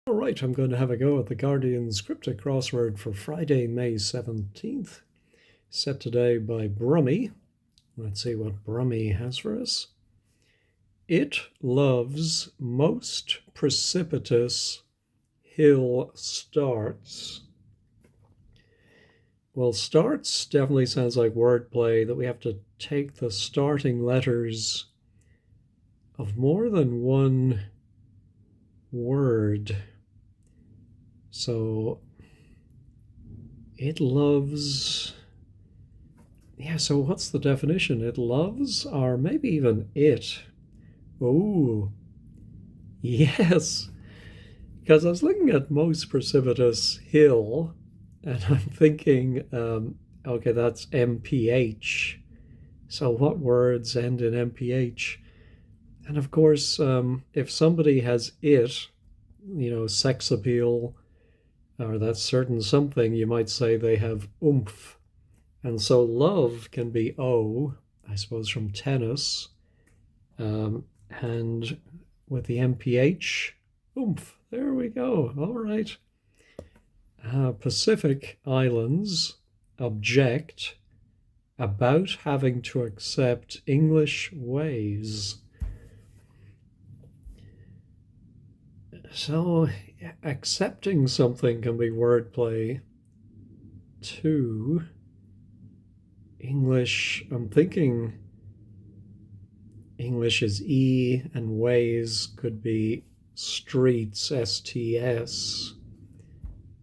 All right, I'm going to have a go at the Guardian's Cryptic Crossword for Friday, May 17th, set today by Brummy. Let's see what Brummy has for us. It loves most precipitous hill starts. Well, starts definitely sounds like wordplay, that we have to take the starting letters of more than one word. So it loves, yeah, so what's the definition? It loves, or maybe even it. Oh, yes. Because I was looking at most precipitous hill, and I'm thinking, okay, that's MPH. So what words end in MPH? And of course, if somebody has it, sex appeal, or that certain something, you might say they have oomph. And so love can be O, I suppose, from tennis. And with the MPH, oomph. There we go. All right. Pacific Islands, object, about having to accept English ways. So accepting something can be wordplay too. English, I'm thinking English is E and ways could be streets, STS.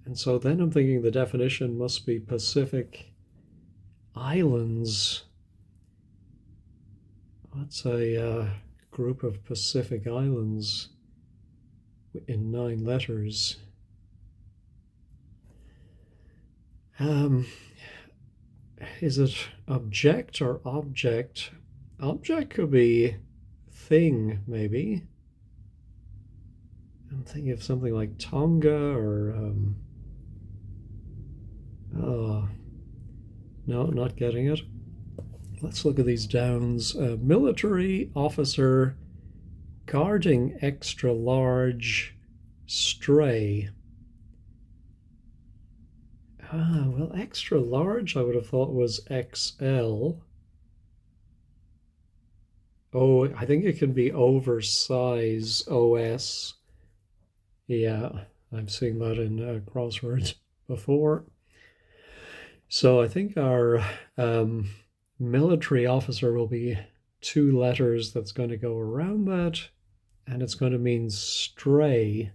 And so then I'm thinking the definition must be Pacific Islands. What's a group of Pacific Islands in 9 letters? Is it object or object? Object could be thing, maybe. I'm thinking of something like Tonga or oh, no, not getting it. Let's look at these downs. Military officer guarding extra large stray. Well, extra large I would have thought was XL. Oh, I think it can be oversize OS. Yeah, I've seen that in crosswords before. So I think our military officer will be 2 letters that's going to go around that, and it's going to mean stray.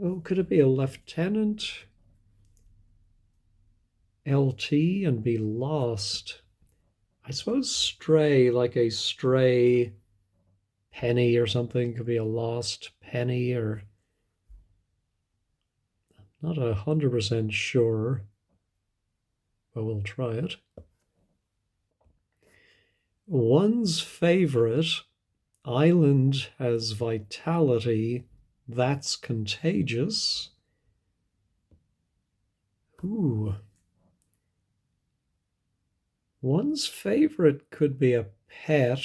Oh, could it be a lieutenant? LT and be lost. I suppose stray, like a stray penny or something, could be a lost penny, or not 100% sure, but we'll try it. One's favorite island has vitality that's contagious. Ooh. One's favorite could be a pet,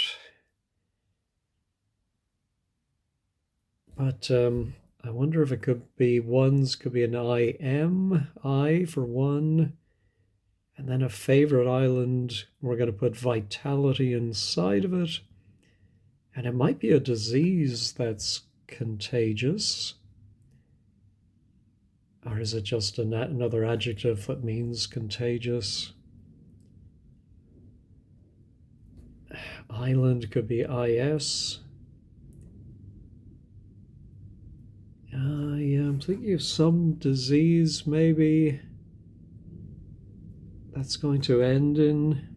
but I wonder if it could be one's could be an IM, I for one, and then a favorite island, we're going to put vitality inside of it, and it might be a disease that's contagious. Or is it just another adjective that means contagious? Island could be IS. Yeah, I'm thinking of some disease maybe that's going to end in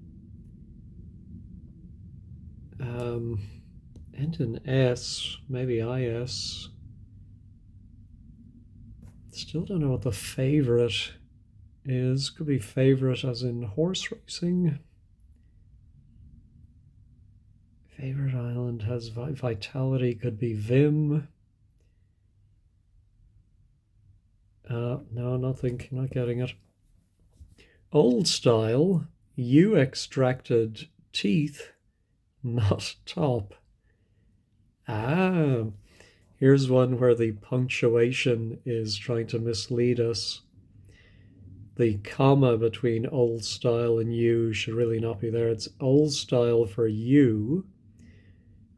S, maybe IS. Still don't know what the favorite is. Could be favorite as in horse racing. Favorite island has vitality, could be Vim. No, nothing, not getting it. Old style, you extracted teeth, not top. Ah, Here's one where the punctuation is trying to mislead us. The comma between old style and you should really not be there. It's old style for you,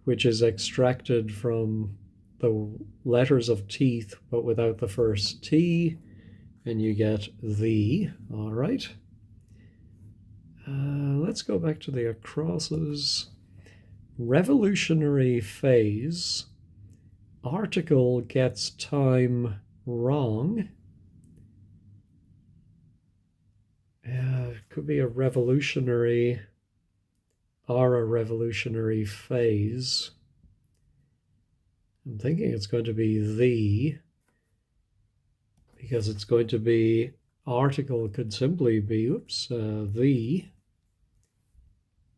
which is extracted from the letters of teeth, but without the first T, and you get the. All right. Let's go back to the acrosses. Revolutionary phase. Article gets time wrong. Could be a revolutionary or a revolutionary phase. I'm thinking it's going to be the, because it's going to be, article could simply be, the.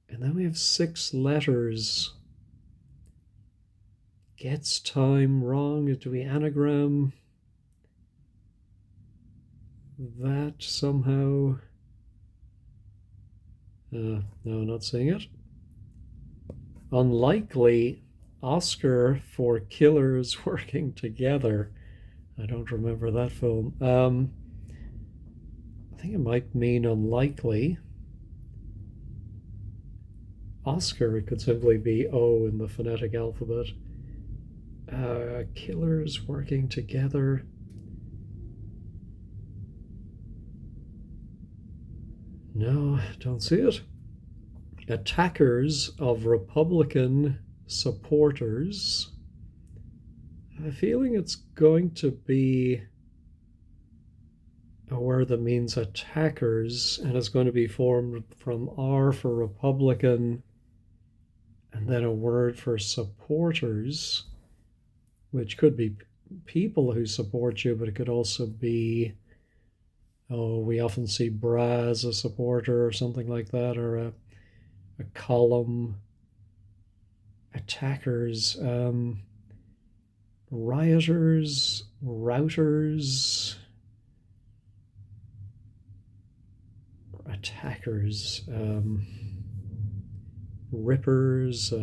And then we have 6 letters. Gets time wrong. Do we anagram that somehow? No, not seeing it. Unlikely. Oscar for killers working together. I don't remember that film. I think it might mean unlikely. Oscar, it could simply be O in the phonetic alphabet. Killers working together. No, don't see it. Attackers of Republican supporters. I have a feeling it's going to be a word that means attackers, and it's going to be formed from R for Republican and then a word for supporters, which could be people who support you, but it could also be, we often see bra as a supporter or something like that, or a column. Attackers, rioters, routers, attackers, rippers.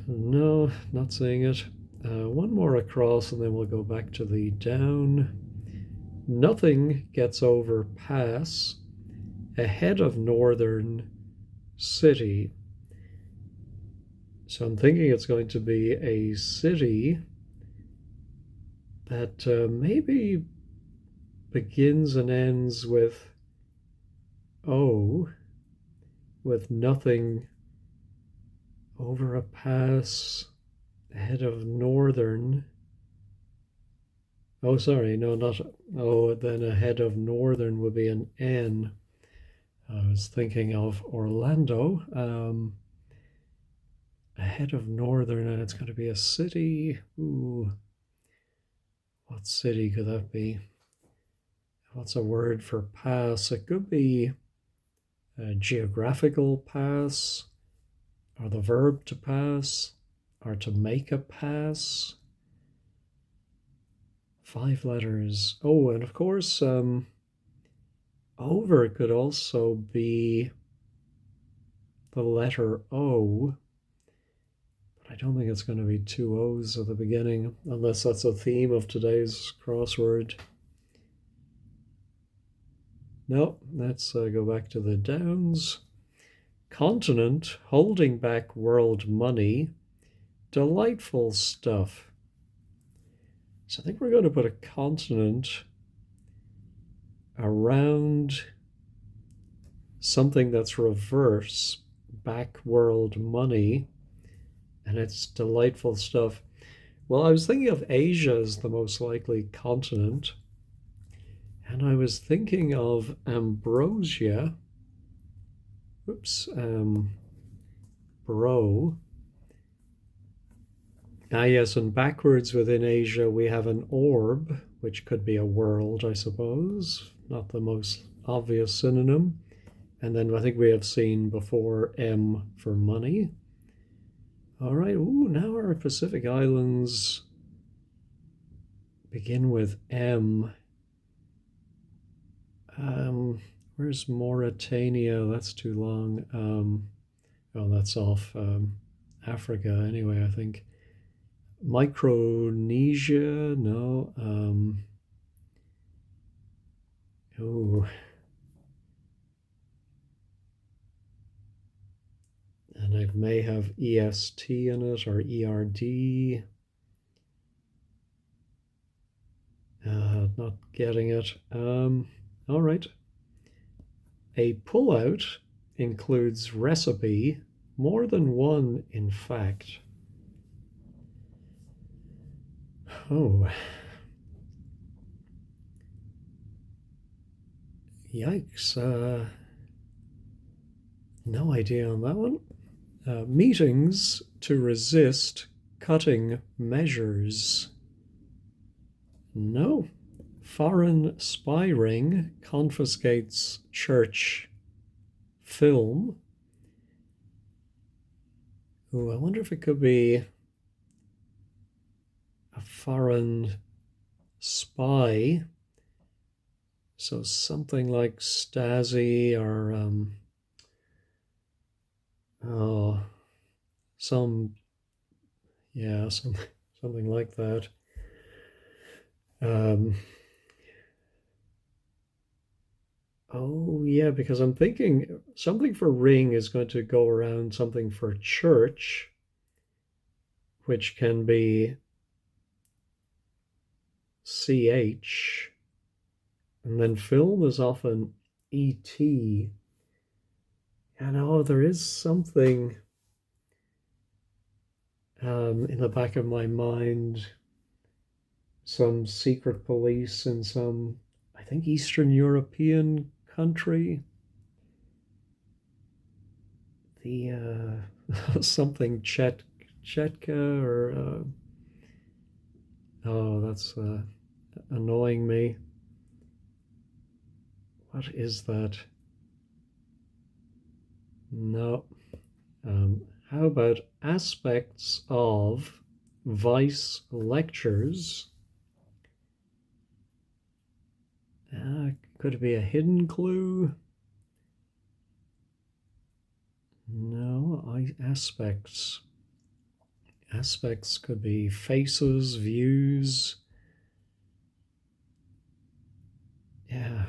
No, not seeing it. One more across and then we'll go back to the down. Nothing gets over pass ahead of northern city. So I'm thinking it's going to be a city that maybe begins and ends with O, with nothing over a pass ahead of northern. Oh, sorry, no, not O. Then ahead of northern would be an N. I was thinking of Orlando. Ahead of northern, and it's going to be a city. Ooh, what city could that be? What's a word for pass? It could be a geographical pass, or the verb to pass, or to make a pass. 5 letters. Oh, and of course, over could also be the letter O, but I don't think it's going to be 2 O's at the beginning, unless that's a theme of today's crossword. No, let's go back to the downs. Continent holding back world money. Delightful stuff. So I think we're going to put a continent around something that's reverse, back world money, and it's delightful stuff. Well, I was thinking of Asia as the most likely continent, and I was thinking of ambrosia. Bro. Yes, and backwards within Asia we have an orb, which could be a world, I suppose. Not the most obvious synonym. And then I think we have seen before M for money. All right, now our Pacific Islands begin with M. Where's Mauritania? That's too long. Oh, that's off Africa anyway, I think. Micronesia, no. Oh, and it may have EST in it or ERD. Not getting it. All right. A pullout includes recipe, more than one, in fact. Oh, yikes. No idea on that one. Meetings to resist cutting measures. No. Foreign spy ring confiscates church film. Ooh, I wonder if it could be a foreign spy. So something like Stasi or oh, some yeah, something like that. Um, oh yeah, because I'm thinking something for ring is going to go around something for church, which can be CH, and then film is often ET. And oh, there is something in the back of my mind, some secret police in some, I think, Eastern European country. The something Chetka or oh, that's annoying me. What is that? No. How about aspects of Vice lectures? Could it be a hidden clue? No, aspects. Aspects could be faces, views. Yeah.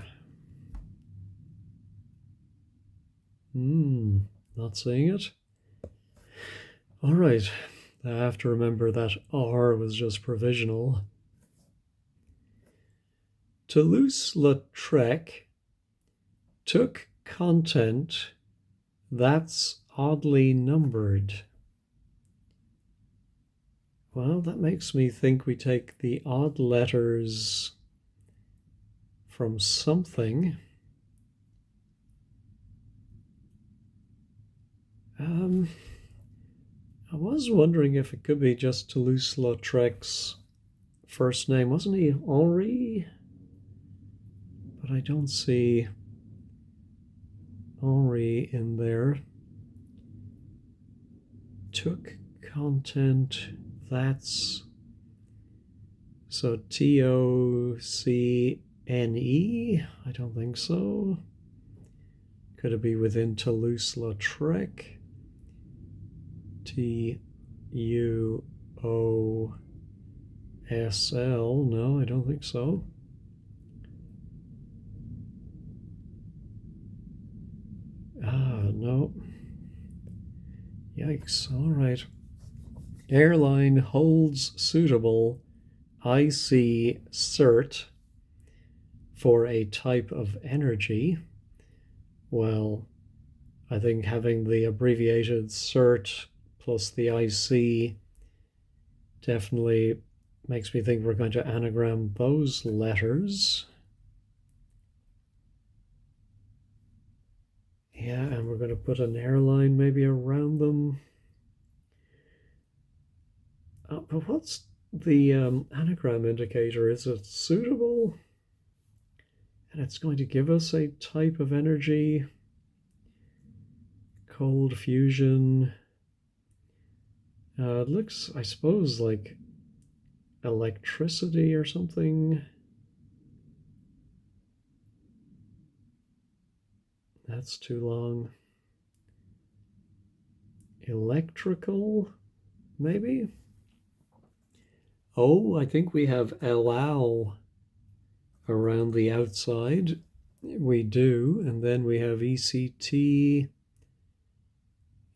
Not seeing it. All right. I have to remember that R was just provisional. Toulouse-Lautrec took content that's oddly numbered. Well, that makes me think we take the odd letters from something. I was wondering if it could be just Toulouse-Lautrec's first name. Wasn't he Henri? But I don't see Henri in there. Took content that's so TOCNE? I don't think so. Could it be within Toulouse-Lautrec? TUOSL? No, I don't think so. No. Yikes. All right. Airline holds suitable IC cert for a type of energy. Well, I think having the abbreviated cert plus the IC definitely makes me think we're going to anagram those letters. Yeah, and we're going to put an airline maybe around them. But what's the anagram indicator? Is it suitable? And it's going to give us a type of energy. Cold fusion. It looks, I suppose, like electricity or something. That's too long. Electrical, maybe? Oh, I think we have allow around the outside. We do, and then we have ECT,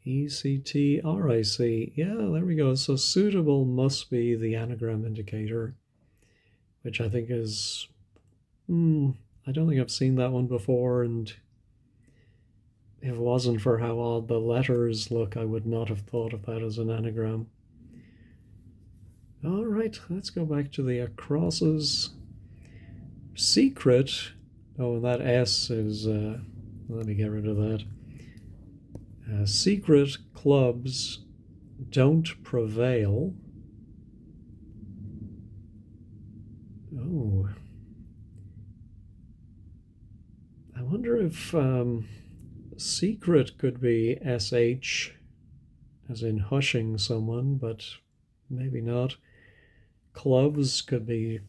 ECTRIC. Yeah, there we go. So suitable must be the anagram indicator, which I think is, I don't think I've seen that one before, and if it wasn't for how odd the letters look, I would not have thought of that as an anagram. All right, let's go back to the crosses. Secret. Oh, and that S is, let me get rid of that. Secret clubs don't prevail. Oh. I wonder if secret could be SH, as in hushing someone, but maybe not. Clubs could be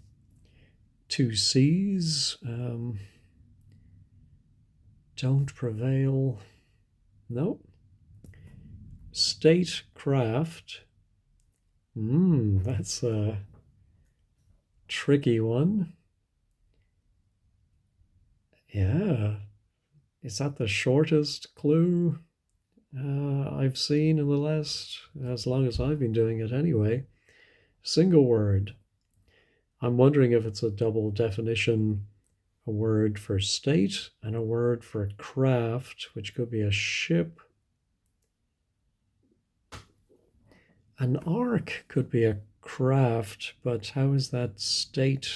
two C's. Don't prevail. Nope. Statecraft. That's a tricky one. Yeah. Is that the shortest clue I've seen in the last, as long as I've been doing it anyway? Single word. I'm wondering if it's a double definition, a word for state and a word for craft, which could be a ship. An ark could be a craft, but how is that state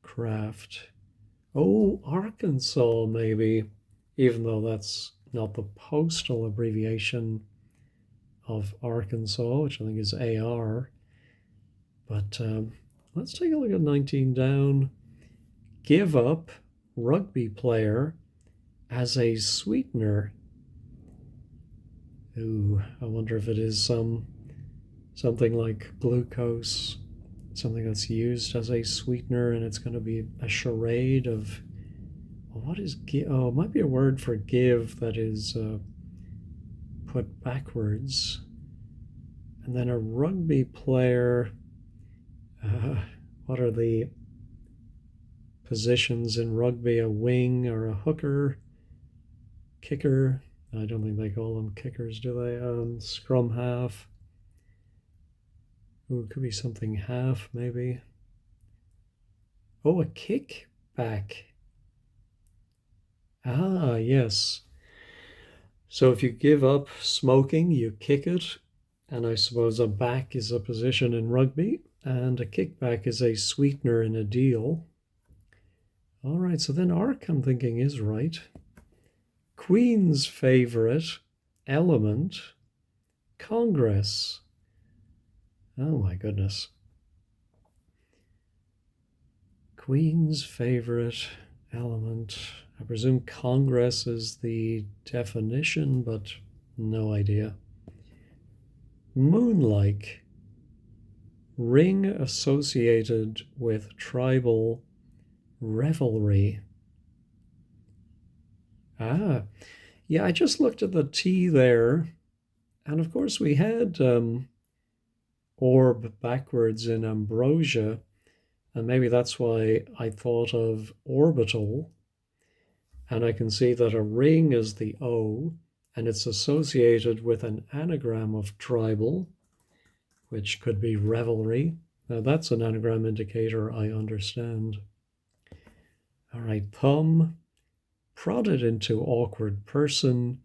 craft? Oh, Arkansas, maybe, even though that's not the postal abbreviation of Arkansas, which I think is AR. But let's take a look at 19 down. Give up rugby player as a sweetener. Ooh, I wonder if it is something like glucose, something that's used as a sweetener, and it's going to be a charade of, well, what is give? Oh, it might be a word for give that is put backwards. And then a rugby player, what are the positions in rugby? A wing or a hooker, kicker. I don't think they call them kickers, do they? Scrum half. Ooh, it could be something half, maybe. Oh, a kick back. Ah, yes. So if you give up smoking, you kick it. And I suppose a back is a position in rugby, and a kickback is a sweetener in a deal. All right, so then arc, I'm thinking, is right. Queen's favorite element, Congress. Oh my goodness. Queen's favorite element. I presume Congress is the definition, but no idea. Moonlike. Ring associated with tribal revelry. Ah, yeah, I just looked at the T there, and of course we had orb backwards in ambrosia, and maybe that's why I thought of orbital. And I can see that a ring is the O, and it's associated with an anagram of tribal, which could be revelry. Now that's an anagram indicator I understand. All right, thumb, prodded into awkward person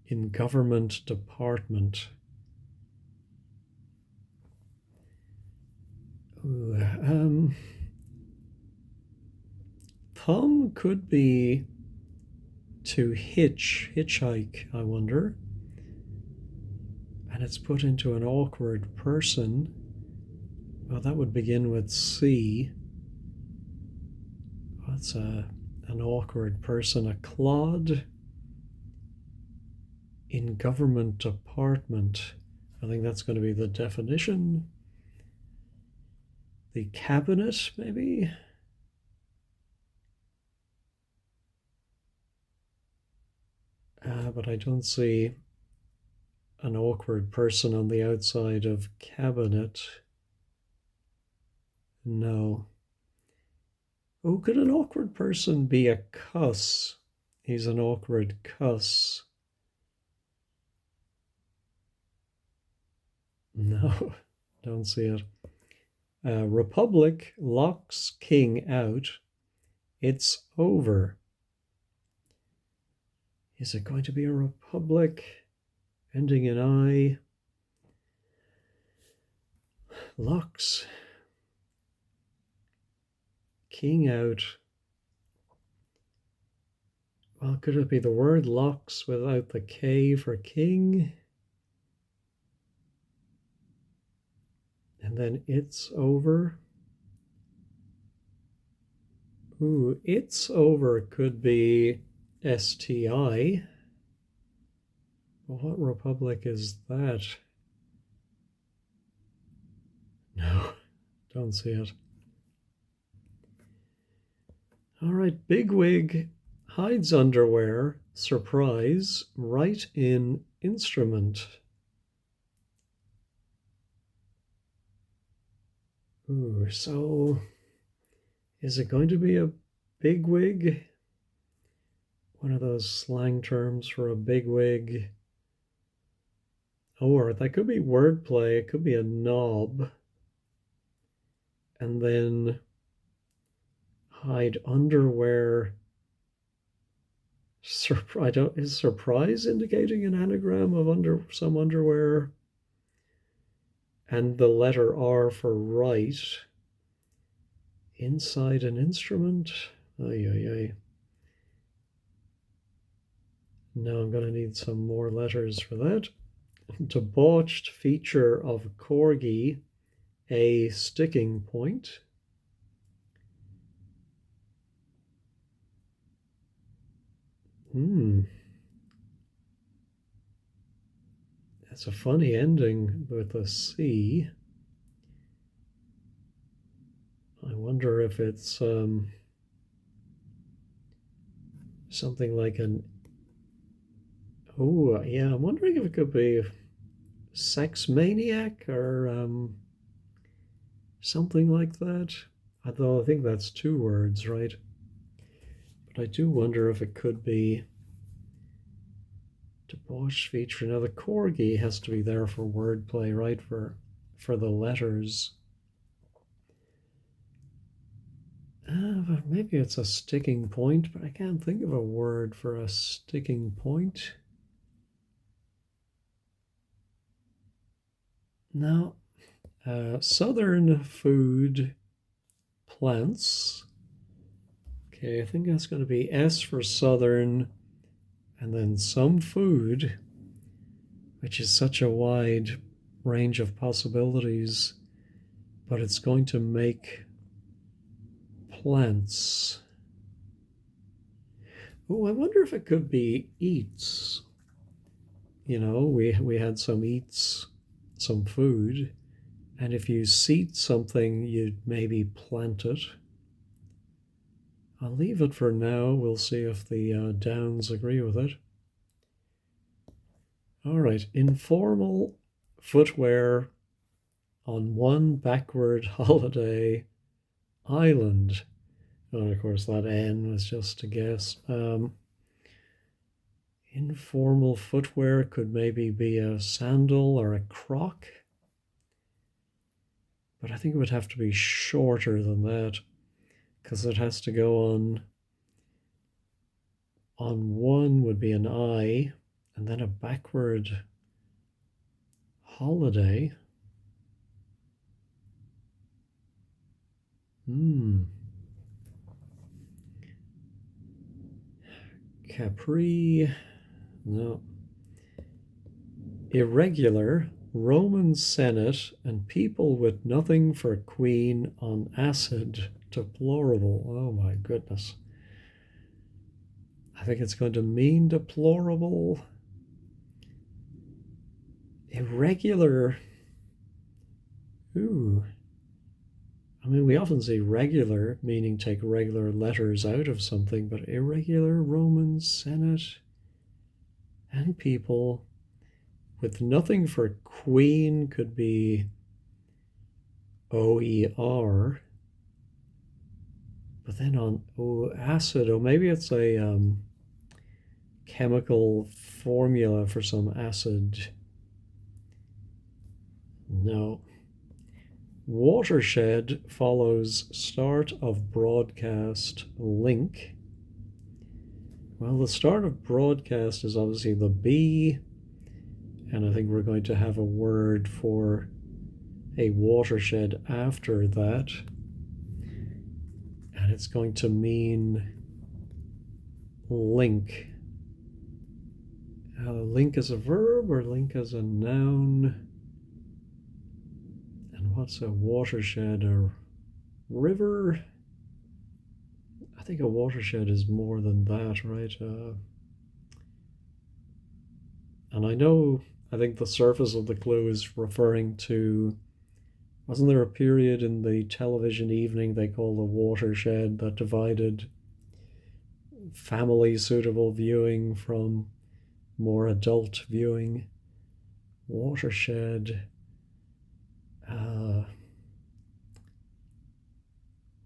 in government department. Ooh, thumb could be to hitchhike, I wonder. And it's put into an awkward person. Well, that would begin with C. That's an awkward person. A clod in government department. I think that's going to be the definition. The cabinet, maybe? But I don't see an awkward person on the outside of cabinet. No. Oh, could an awkward person be a cuss? He's an awkward cuss. No, don't see it. Republic locks king out. It's over. Is it going to be a republic ending in I? Locks king out. Well, could it be the word locks without the K for king? And then it's over. Ooh, it's over could be STI. Well, what republic is that? No, don't see it. All right, bigwig hides underwear, surprise, right in instrument. Ooh, so is it going to be a bigwig? One of those slang terms for a bigwig. Or that could be wordplay. It could be a knob. And then hide underwear. Is surprise indicating an anagram of some underwear? And the letter R for right. Inside an instrument. Ay, ay, ay. Now I'm going to need some more letters for that. Debauched feature of corgi, a sticking point. That's a funny ending with a C. I wonder if it's something like an... Oh, yeah, I'm wondering if it could be sex maniac or something like that. Although I think that's two words, right? But I do wonder if it could be debauched feature. Now the corgi has to be there for wordplay, right? For the letters. Maybe it's a sticking point, but I can't think of a word for a sticking point. No. Southern food plants. Okay, I think that's going to be S for southern, and then some food, which is such a wide range of possibilities, but it's going to make plants. Oh, I wonder if it could be eats. You know, we had some eats, some food, and if you seed something, you'd maybe plant it. I'll leave it for now. We'll see if the Downs agree with it. All right, informal footwear on one backward holiday island. And of course, that N was just a guess. Informal footwear could maybe be a sandal or a croc. But I think it would have to be shorter than that because it has to go on one would be an I, and then a backward holiday. Capri, no. Irregular, Roman Senate, and people with nothing for queen on acid, deplorable. Oh my goodness. I think it's going to mean deplorable. Irregular. Ooh. I mean, we often say regular, meaning take regular letters out of something, but irregular Roman Senate and people. with nothing for queen could be OER. But then on acid, or maybe it's a chemical formula for some acid. No. Watershed follows start of broadcast link. Well, the start of broadcast is obviously the B, and I think we're going to have a word for a watershed after that. And it's going to mean link. Link as a verb or link as a noun? And what's a watershed? A river? I think a watershed is more than that, right? And I think the surface of the clue is referring to, wasn't there a period in the television evening they call the watershed that divided family suitable viewing from more adult viewing? Watershed.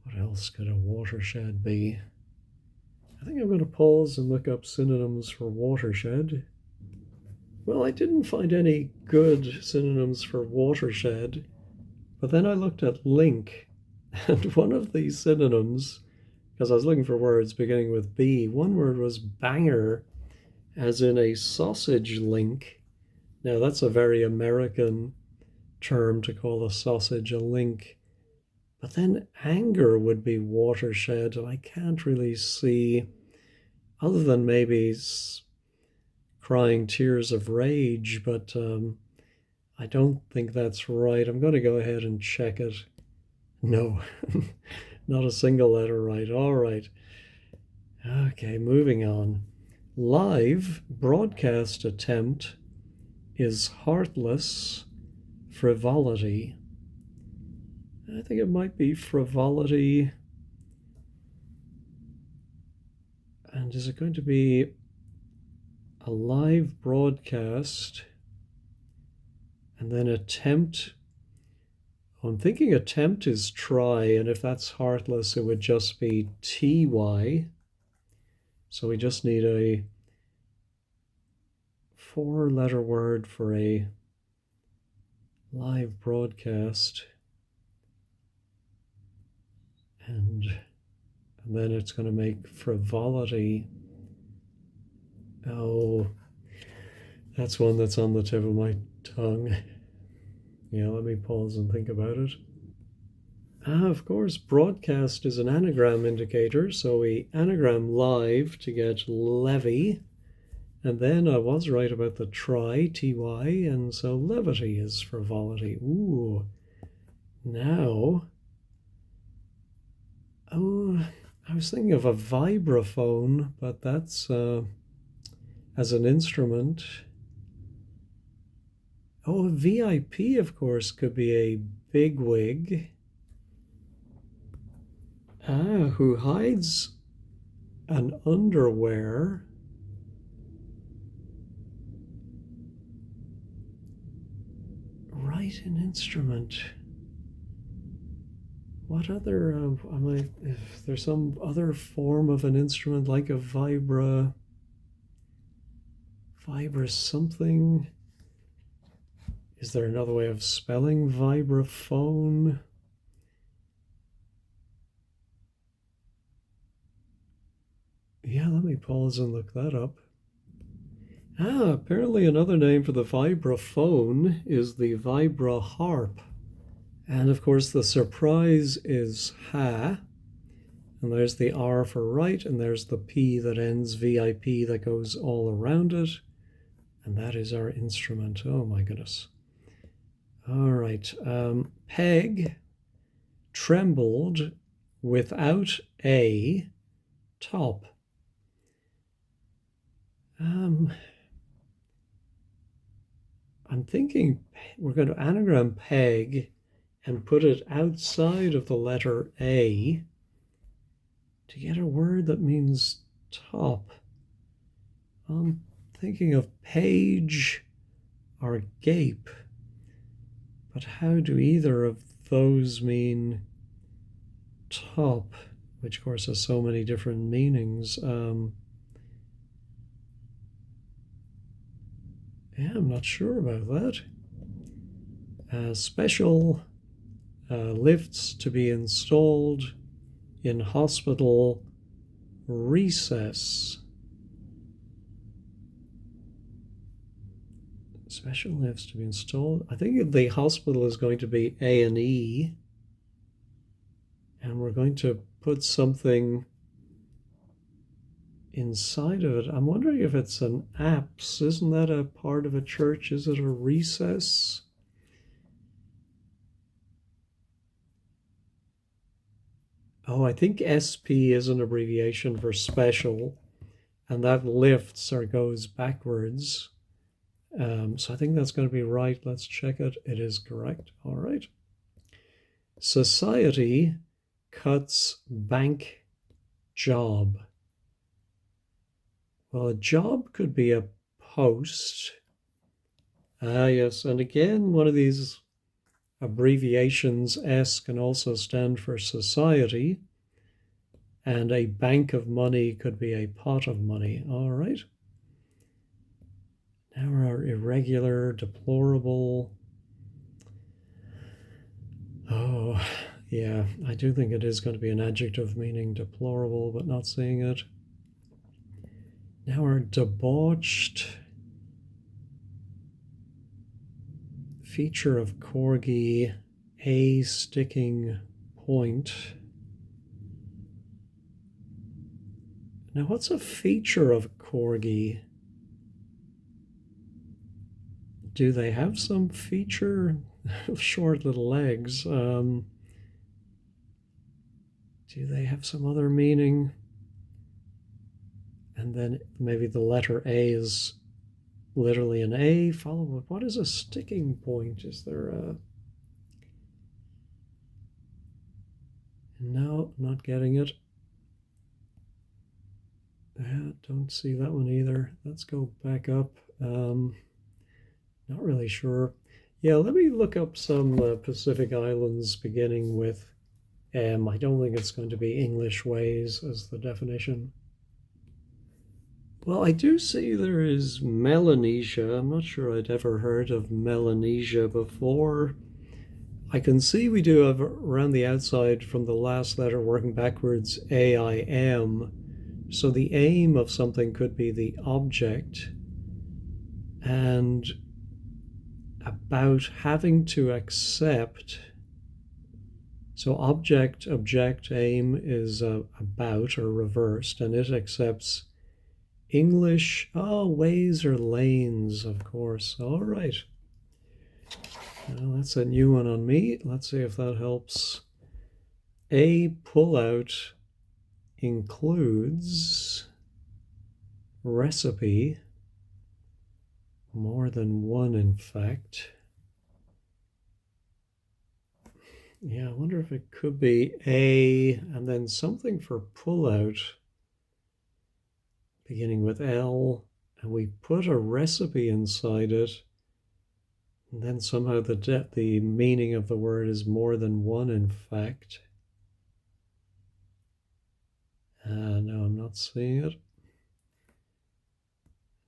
What else could a watershed be? I think I'm going to pause and look up synonyms for watershed. Well, I didn't find any good synonyms for watershed, but then I looked at link, and one of these synonyms, because I was looking for words beginning with B, one word was banger, as in a sausage link. Now, that's a very American term to call a sausage a link. But then anger would be watershed, and I can't really see, other than maybe crying tears of rage, but I don't think that's right. I'm going to go ahead and check it. No, not a single letter right. All right. Okay, moving on. Live broadcast attempt is heartless frivolity. I think it might be frivolity. And is it going to be a live broadcast and then attempt? I'm thinking attempt is try, and if that's heartless, it would just be TY. So we just need a 4-letter word for a live broadcast. And then it's going to make frivolity. Oh, that's one that's on the tip of my tongue. Yeah, let me pause and think about it. Of course, broadcast is an anagram indicator, so we anagram live to get levy. And then I was right about the try, TY, and so levity is frivolity. Ooh, now... Oh, I was thinking of a vibraphone, but that's as an instrument. Oh, a VIP, of course, could be a bigwig. Who hides an underwear. Write an instrument. What other, if there's some other form of an instrument like a vibra something? Is there another way of spelling vibraphone? Yeah, let me pause and look that up. Apparently another name for the vibraphone is the vibraharp. And of course the surprise is ha, and there's the R for right, and there's the P that ends VIP that goes all around it, and that is our instrument. Oh my goodness. All right, Peg trembled without a top. I'm thinking we're going to anagram peg and put it outside of the letter A to get a word that means top. I'm thinking of page are gape. But how do either of those mean top, which of course has so many different meanings? Yeah, I'm not sure about that. Special lifts to be installed in hospital recess. Special lifts to be installed. I think the hospital is going to be A&E, and we're going to put something inside of it. I'm wondering if it's an apse. Isn't that a part of a church? Is it a recess? Oh, I think SP is an abbreviation for special, and that lifts or goes backwards. So I think that's going to be right. Let's check it. It is correct. All right. Society cuts bank job. Well, a job could be a post. Ah, yes. And again, one of these abbreviations, S, can also stand for society. And a bank of money could be a pot of money. All right. Now our irregular, deplorable. Oh, yeah, I do think it is going to be an adjective meaning deplorable, but not seeing it. Now our debauched. Feature of corgi, a sticking point. Now, what's a feature of corgi? Do they have some feature? Short little legs. Do they have some other meaning? And then maybe the letter A is literally an A followed with what is a sticking point? Is there a... No, not getting it. Don't see that one either. Let's go back up. Not really sure. Yeah, let me look up some Pacific Islands beginning with M. I don't think it's going to be English ways as the definition. Well, I do see there is Melanesia. I'm not sure I'd ever heard of Melanesia before. I can see we do have around the outside from the last letter working backwards AIM. So the aim of something could be the object, and about having to accept. So object, aim is about or reversed, and it accepts English. Oh, ways or lanes, of course. All right. Well, that's a new one on me. Let's see if that helps. A pullout includes recipe, more than one, in fact. Yeah, I wonder if it could be A and then something for pullout beginning with L, and we put a recipe inside it, and then somehow the meaning of the word is more than one, in fact. No, I'm not seeing it.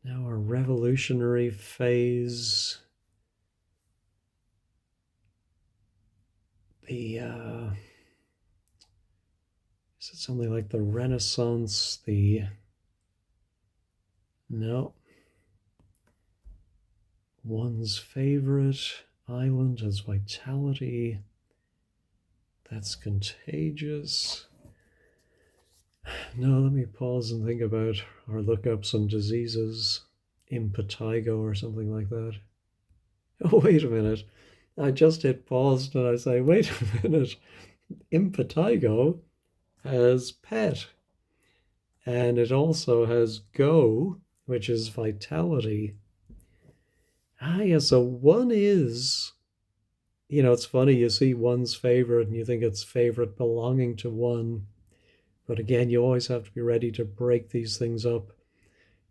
Now our revolutionary phase. Is it something like the Renaissance? No. One's favorite island has vitality. That's contagious. No, let me pause and think about or look up some diseases. Impetigo or something like that. Oh, wait a minute. I just hit pause and I say, wait a minute. Impetigo has pet. And it also has go, which is vitality. Yeah, so one is, it's funny, you see one's favorite and you think it's favorite belonging to one. But again, you always have to be ready to break these things up.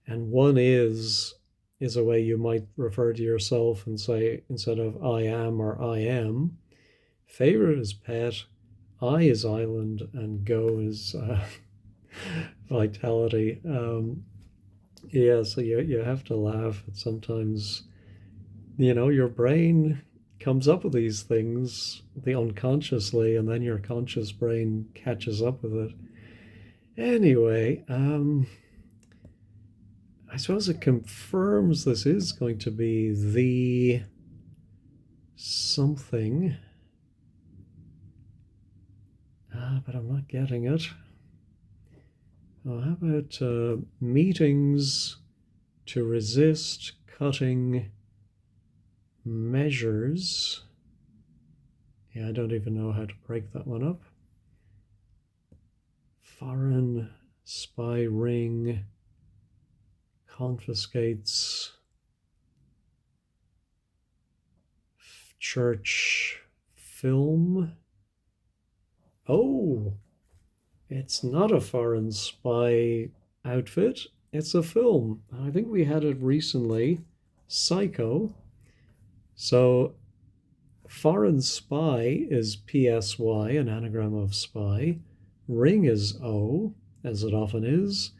And one is is a way you might refer to yourself and say, instead of I am or I am, favorite is pet, I is island, and go is vitality. Yeah, so you have to laugh at sometimes, your brain comes up with these things the unconsciously, and then your conscious brain catches up with it. Anyway, I suppose it confirms this is going to be the something, but I'm not getting it. Well, how about meetings to resist cutting measures? Yeah, I don't even know how to break that one up. Foreign spy ring confiscates church film. Oh, it's not a foreign spy outfit, it's a film. I think we had it recently, Psycho. So, foreign spy is PSY, an anagram of spy. Ring is O, as it often is,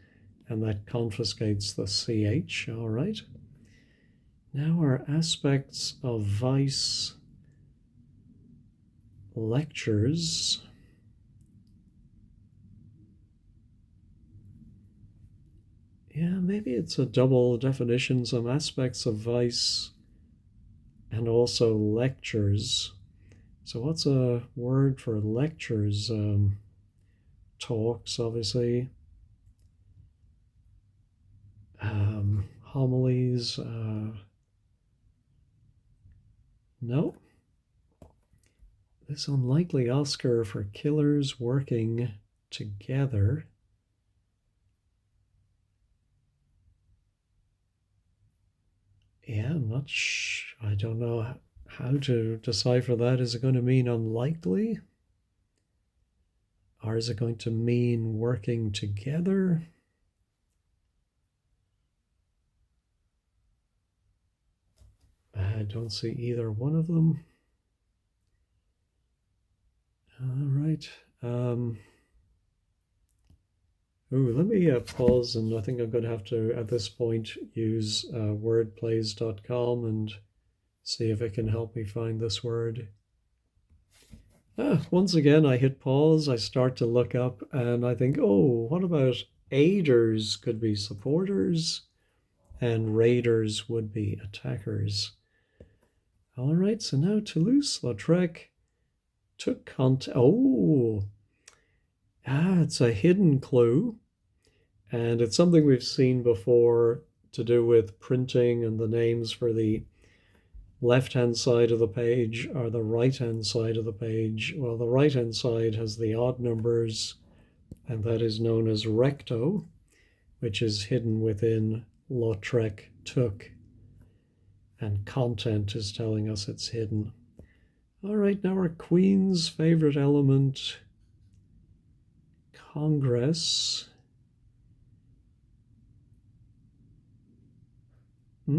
and that confiscates the CH, all right. Now our aspects of vice lectures. Yeah, maybe it's a double definition, some aspects of vice and also lectures. So what's a word for lectures? Talks, obviously. Homilies. No. This unlikely Oscar for killers working together. Yeah, I'm not I don't know how to decipher that. Is it going to mean unlikely? Or is it going to mean working together? I don't see either one of them. All right. Let me pause, and I think I'm going to have to, at this point, use wordplays.com and see if it can help me find this word. Once again, I hit pause, I start to look up, and I think, oh, what about aiders could be supporters, and raiders would be attackers. All right, so now Toulouse-Lautrec took contact. Oh, it's a hidden clue, and it's something we've seen before to do with printing and the names for the left-hand side of the page or the right-hand side of the page. Well, the right-hand side has the odd numbers, and that is known as recto, which is hidden within Lautrec took, and content is telling us it's hidden. All right, now our queen's favorite element, Congress. I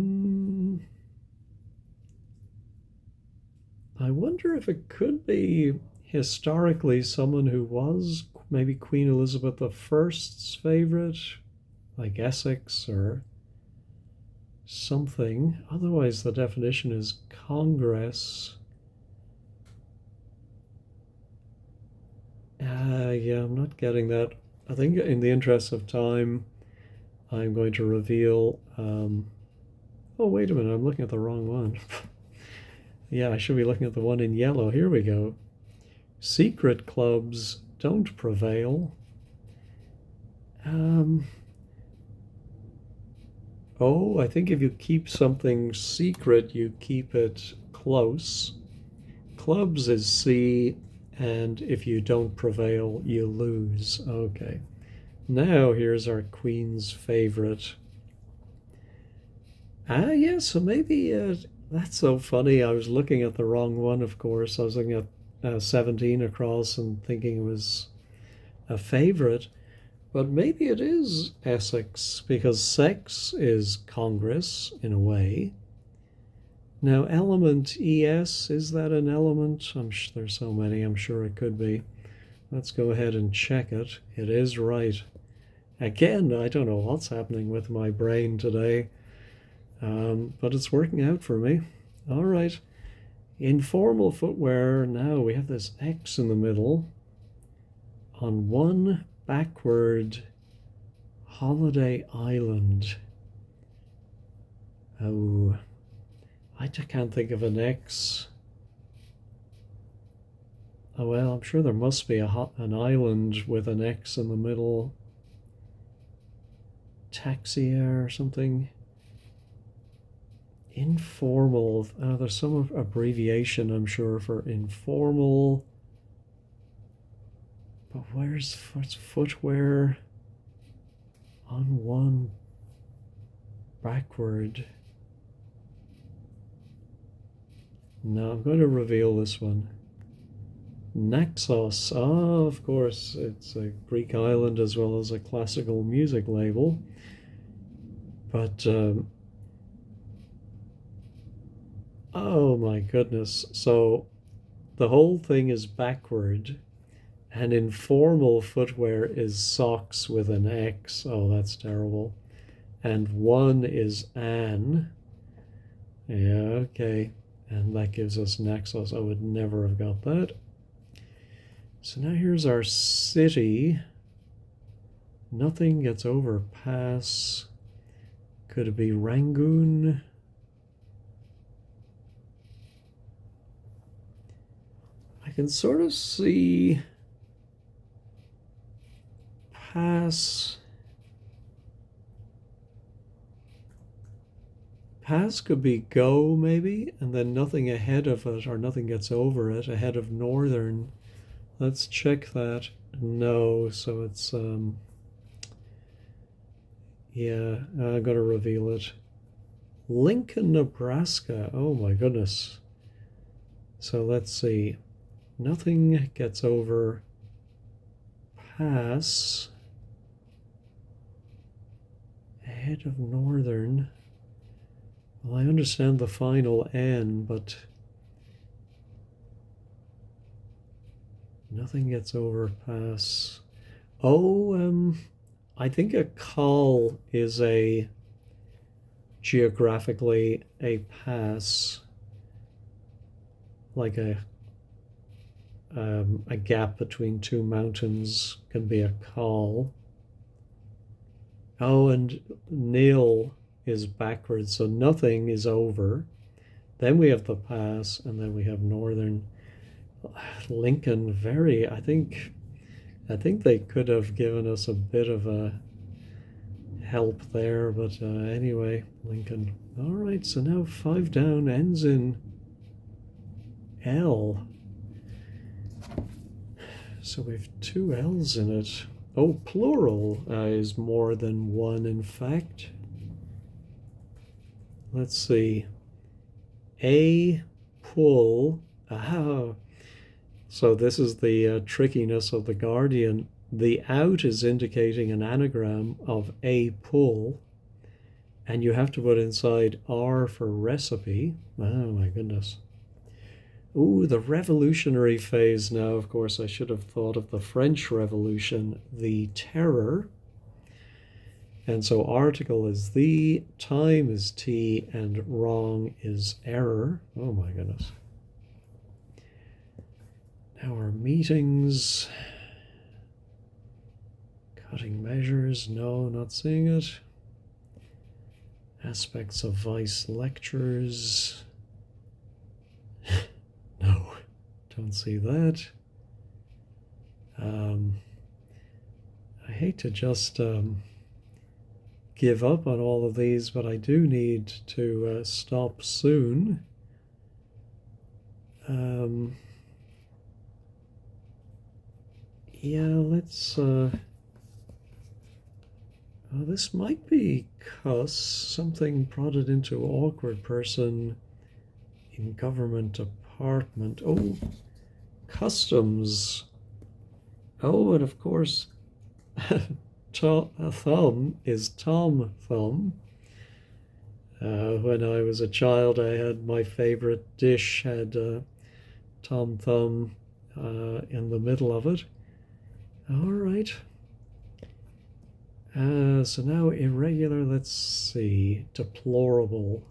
wonder if it could be historically someone who was maybe Queen Elizabeth I's favorite, like Essex or something. Otherwise, the definition is Congress. Yeah, I'm not getting that. I think in the interest of time, I'm going to reveal. Oh, wait a minute, I'm looking at the wrong one. Yeah, I should be looking at the one in yellow. Here we go. Secret clubs don't prevail. Oh, I think if you keep something secret, you keep it close. Clubs is C, and if you don't prevail, you lose. Okay. Now here's our queen's favorite. Yeah, so maybe that's so funny. I was looking at the wrong one, of course. I was looking at 17 across and thinking it was a favorite. But maybe it is Essex, because sex is Congress in a way. Now, element ES, is that an element? There's so many, I'm sure it could be. Let's go ahead and check it. It is right. Again, I don't know what's happening with my brain today, but it's working out for me. All right. Informal footwear. Now we have this X in the middle on one backward holiday island. Oh, I can't think of an X. Oh, well, I'm sure there must be an island with an X in the middle. Taxia or something. Informal. There's some abbreviation, I'm sure, for informal. But what's footwear on one backward? No, I'm going to reveal this one. Naxos. Ah, of course, it's a Greek island as well as a classical music label. But, oh my goodness. So the whole thing is backward, and informal footwear is socks with an X. Oh, that's terrible. And one is an. Yeah, okay. And that gives us Naxos. I would never have got that. So now here's our city. Nothing gets over pass. Could it be Rangoon? I can sort of see pass. Pass could be go, maybe, and then nothing ahead of it, or nothing gets over it, ahead of northern. Let's check that. No, so it's, yeah, I'm going to reveal it. Lincoln, Nebraska. Oh my goodness. So let's see. Nothing gets over pass. Ahead of northern. Well, I understand the final N, but nothing gets over pass. Oh, I think a call is geographically a pass, like a gap between two mountains can be a call. Oh, and nil is backwards, so nothing is over. Then we have the pass, and then we have northern. Lincoln, I think they could have given us a bit of a help there, but anyway, Lincoln. All right, so now 5 down ends in L. So we have 2 L's in it. Oh, plural is more than one, in fact. Let's see. A pull. Ah. So this is the trickiness of the Guardian. The out is indicating an anagram of a pull, and you have to put inside R for recipe. Oh my goodness. Ooh, the revolutionary phase now. Of course, I should have thought of the French Revolution, the terror. And so article is the, time is T, and wrong is error. Oh my goodness. Now our meetings. Cutting measures, no, not seeing it. Aspects of vice lectures. No, don't see that. I hate to just give up on all of these, but I do need to stop soon. Yeah, let's... this might be cuss, something prodded into awkward person in government department. Oh, customs. Oh, and of course, thumb is Tom Thumb. When I was a child, I had my favorite dish had Tom Thumb in the middle of it. All right. So now irregular, let's see. Deplorable.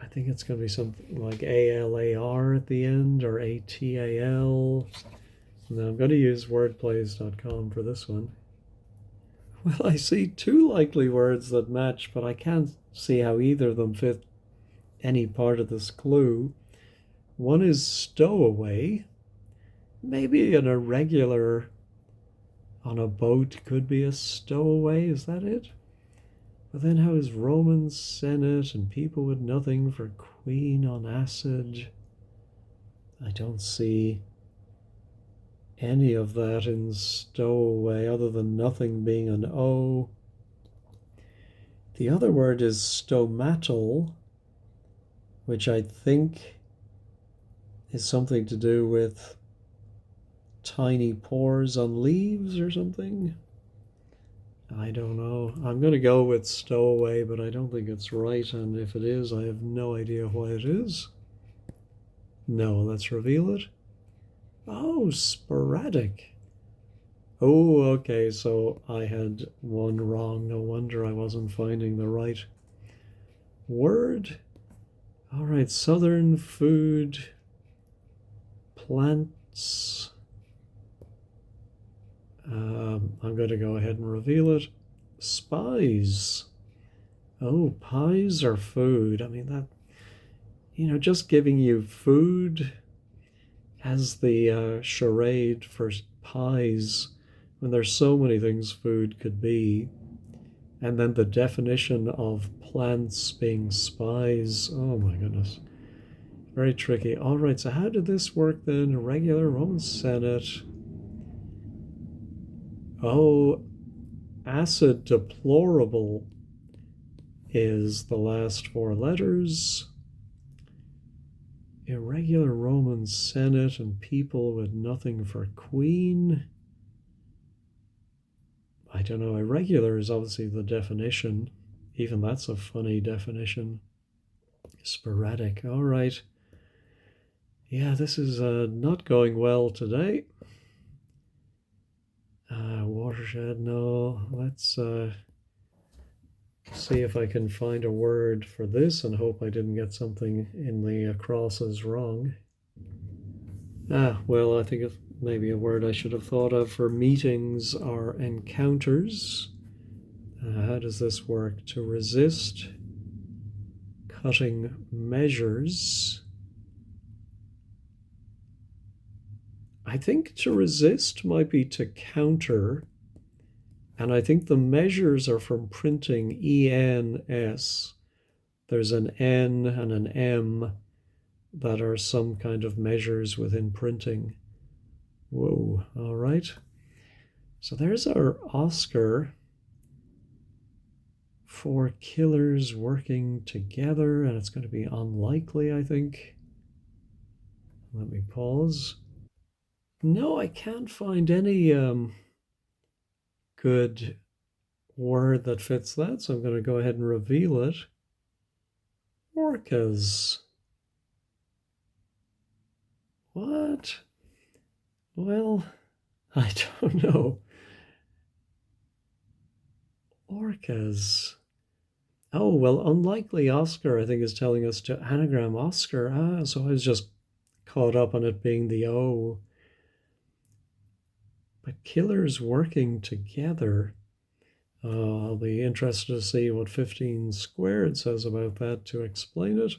I think it's going to be something like ALAR at the end or ATAL. Now I'm going to use wordplays.com for this one. Well, I see two likely words that match, but I can't see how either of them fit any part of this clue. One is stowaway. Maybe an irregular on a boat could be a stowaway. Is that it? But then how is Roman Senate and people with nothing for queen on acid? I don't see any of that in stowaway other than nothing being an O. The other word is stomatal, which I think is something to do with tiny pores on leaves or something. I don't know. I'm going to go with stowaway, but I don't think it's right. And if it is, I have no idea why it is. No, let's reveal it. Oh, sporadic. Oh, okay, so I had one wrong. No wonder I wasn't finding the right word. All right, southern food, plants. I'm going to go ahead and reveal it. Spies. Oh, pies are food. I mean, that, just giving you food as the charade for pies when there's so many things food could be. And then the definition of plants being spies. Oh my goodness. Very tricky. All right, so how did this work then? Regular Roman Senate. Oh, acid deplorable is the last four letters. Irregular Roman Senate and people with nothing for queen. I don't know. Irregular is obviously the definition. Even that's a funny definition. Sporadic. All right. Yeah, this is not going well today. Watershed, no. Let's see if I can find a word for this and hope I didn't get something in the crosses wrong. Well, I think it's maybe a word I should have thought of for meetings are encounters. How does this work? To resist, cutting measures. I think to resist might be to counter, and I think the measures are from printing ENS. There's an N and an M that are some kind of measures within printing. Whoa, all right. So there's our Oscar. 4 killers working together, and it's going to be unlikely, I think. Let me pause. No, I can't find any good word that fits that, so I'm going to go ahead and reveal it. Orcas. What? Well, I don't know. Orcas. Oh, well, unlikely Oscar, I think, is telling us to anagram Oscar. So I was just caught up on it being the O. But killers working together. I'll be interested to see what 15 squared says about that to explain it.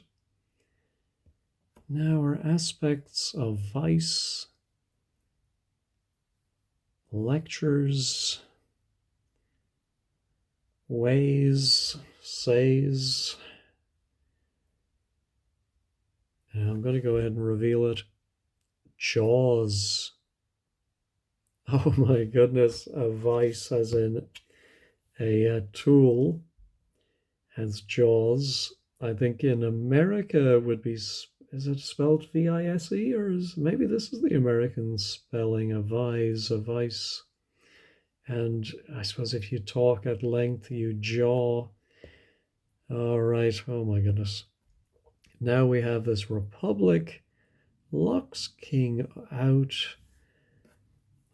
Now our aspects of vice, lectures, ways, says. And I'm going to go ahead and reveal it. Jaws. Oh my goodness, a vice as in a tool has jaws. I think in America would be Is it spelled V-I-S-E, or is maybe this is the American spelling of vise, a vice? And I suppose if you talk at length, you jaw. All right. Oh my goodness. Now we have this republic. Locks king out.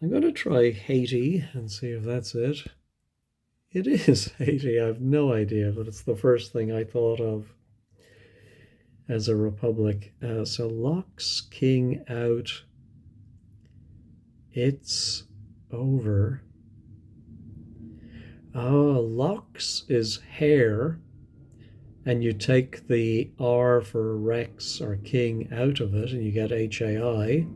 I'm going to try Haiti and see if that's it. It is Haiti. I have no idea, but it's the first thing I thought of as a republic. So locks king out. It's over. Locks is hair, and you take the R for Rex or king out of it, and you get HAI.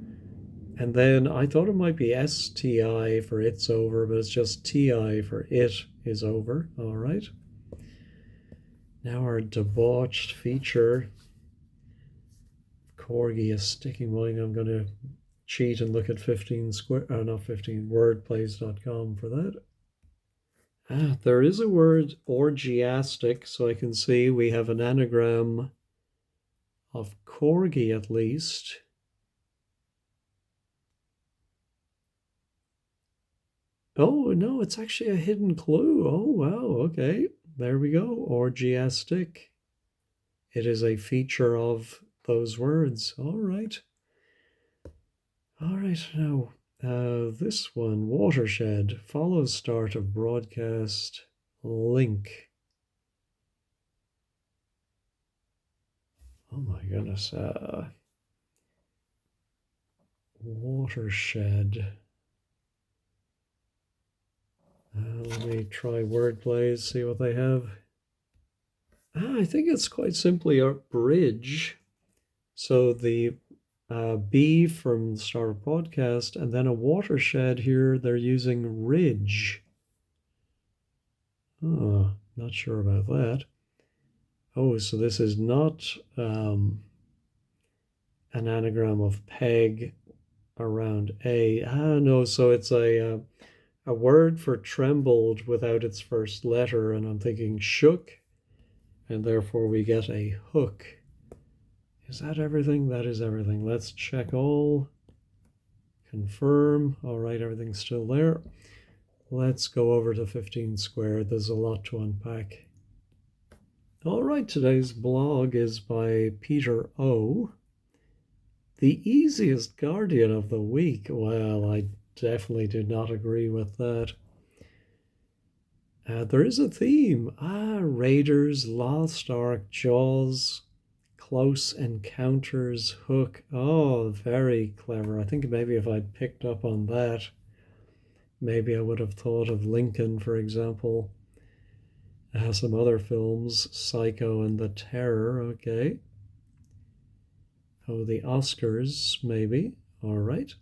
And then I thought it might be STI for it's over, but it's just TI for it is over. All right. Now our debauched feature. Corgi is sticking mine. I'm going to cheat and look at 15 square, not 15, wordplays.com for that. There is a word orgiastic, so I can see we have an anagram of corgi at least. Oh, no, it's actually a hidden clue. Oh, wow. Okay. There we go. Orgiastic. It is a feature of those words. All right. All right. Now, this one, watershed, follows start of broadcast link. Oh, my goodness. Watershed. Let me try word plays, see what they have. I think it's quite simply a bridge. So the B from the start of podcast, and then a watershed here, they're using ridge. Oh, not sure about that. Oh, so this is not an anagram of peg around A. No, so it's a word for trembled without its first letter, and I'm thinking shook, and therefore we get a hook. Is that everything? That is everything. Let's check all. Confirm. All right, everything's still there. Let's go over to 15 squared. There's a lot to unpack. All right, today's blog is by Peter O. The easiest guardian of the week. Well, I definitely do not agree with that. There is a theme. Raiders, Lost Ark, Jaws, Close Encounters, Hook. Oh, very clever. I think maybe if I'd picked up on that, maybe I would have thought of Lincoln, for example. Some other films, Psycho and The Terror. Okay. Oh, the Oscars, maybe. All right.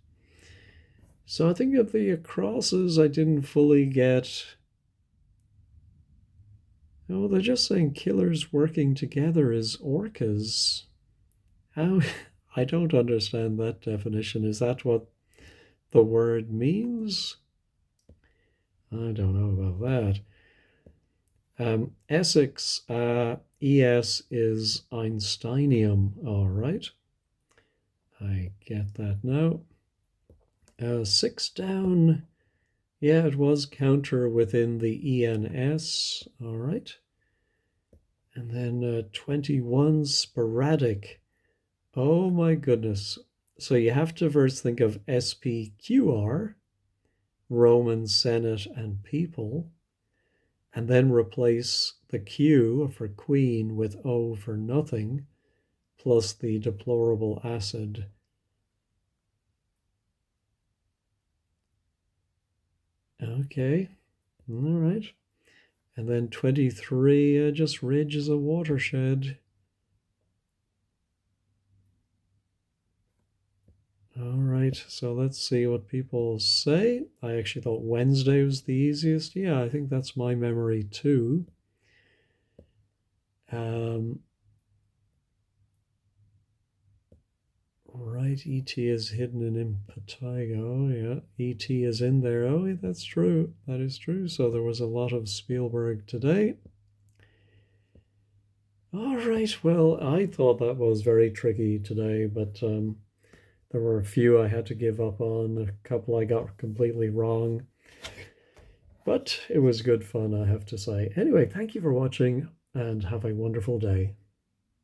So I think of the crosses I didn't fully get. Oh, they're just saying killers working together as orcas. How? I don't understand that definition. Is that what the word means? I don't know about that. Essex, ES is Einsteinium. All right. I get that now. 6 down. Yeah, it was counter within the ENS. All right. And then 21 sporadic. Oh my goodness. So you have to first think of SPQR, Roman Senate and people, and then replace the Q for queen with O for nothing, plus the deplorable acid. Okay, all right. And then 23, just ridge is a watershed. All right, so let's see what people say. I actually thought Wednesday was the easiest. Yeah, I think that's my memory too. Right, ET is hidden in Impetigo. Oh, yeah, ET is in there. Oh, yeah, that's true. That is true. So there was a lot of Spielberg today. All right, well, I thought that was very tricky today, but there were a few I had to give up on, a couple I got completely wrong. But it was good fun, I have to say. Anyway, thank you for watching and have a wonderful day.